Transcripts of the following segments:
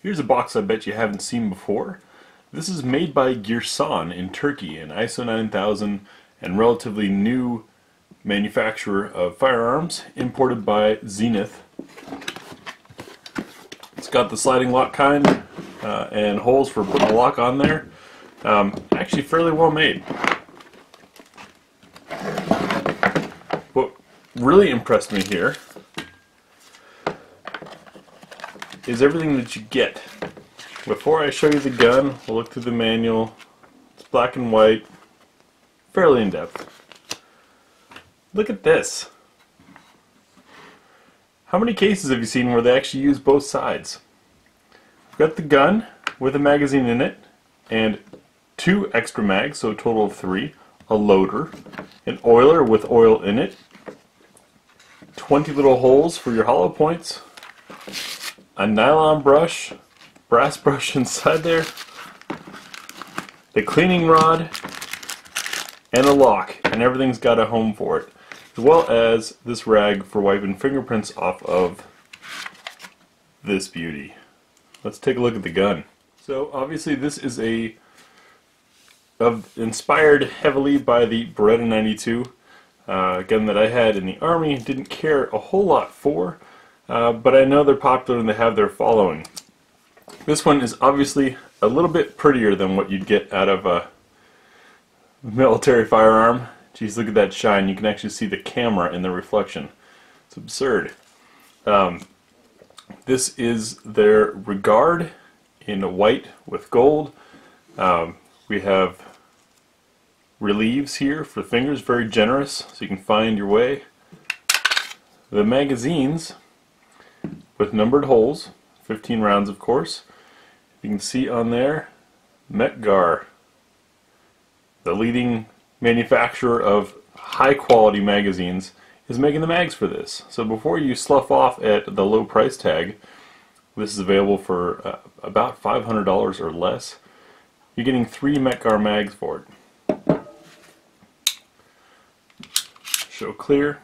Here's a box I bet you haven't seen before. This is made by Girsan in Turkey, an ISO 9000 and relatively new manufacturer of firearms, imported by Zenith. It's got the sliding lock kind and holes for putting the lock on there. Actually fairly well made. What really impressed me here is everything that you get. Before I show you the gun, we'll look through the manual. It's black and white, fairly in-depth. Look at this. How many cases have you seen where they actually use both sides? We've got the gun with a magazine in it, and 2 extra mags, so a total of 3, a loader, an oiler with oil in it, 20 little holes for your hollow points, a nylon brush, brass brush inside there, the cleaning rod, and a lock, and everything's got a home for it, as well as this rag for wiping fingerprints off of this beauty. Let's take a look at the gun. So obviously this is inspired heavily by the Beretta 92, gun that I had in the Army. Didn't care a whole lot for, but I know they're popular and they have their following. This one is obviously a little bit prettier than what you'd get out of a military firearm. Geez, look at that shine. You can actually see the camera in the reflection. It's absurd. This is their Regard in white with gold. We have relieves here for fingers, very generous, so you can find your way. The magazines with numbered holes, 15 rounds of course. You can see on there, Metgar, the leading manufacturer of high quality magazines, is making the mags for this. So before you slough off at the low price tag, this is available for about $500 or less. You're getting 3 Metgar mags for it. Show clear.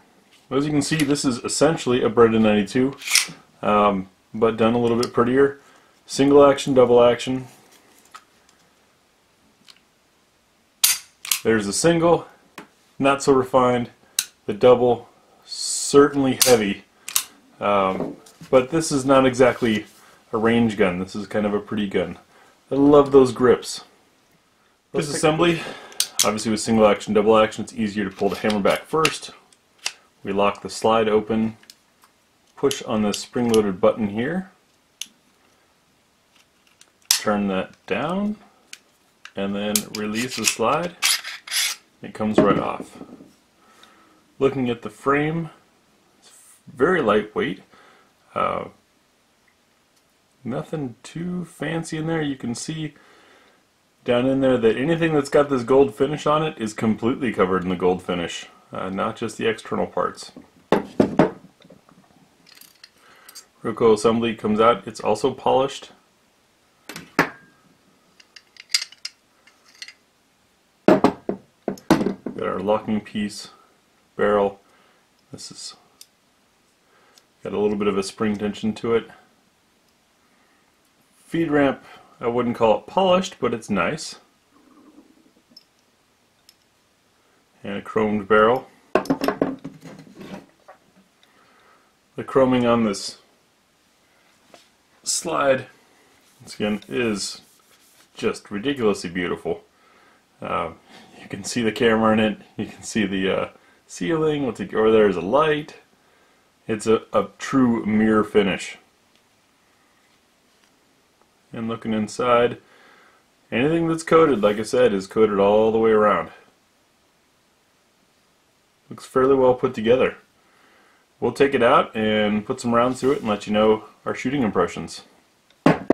As you can see, this is essentially a Beretta 92, but done a little bit prettier. Single action, double action. There's the single, not so refined. The double, certainly heavy. But this is not exactly a range gun. This is kind of a pretty gun. I love those grips. This assembly, obviously with single action, double action, it's easier to pull the hammer back first. We lock the slide open, push on this spring-loaded button here, turn that down, and then release the slide. It comes right off. Looking at the frame, it's very lightweight. Nothing too fancy in there. You can see down in there that anything that's got this gold finish on it is completely covered in the gold finish, not just the external parts. Recoil assembly comes out. It's also polished. Got our locking piece, barrel. This is got a little bit of a spring tension to it. Feed ramp, I wouldn't call it polished, but it's nice. And a chromed barrel. The chroming on this slide, once again, is just ridiculously beautiful. You can see the camera in it. You can see the ceiling. Over there is a light. It's a true mirror finish. And looking inside, anything that's coated, like I said, is coated all the way around. Looks fairly well put together. We'll take it out and put some rounds through it and let you know our shooting impressions.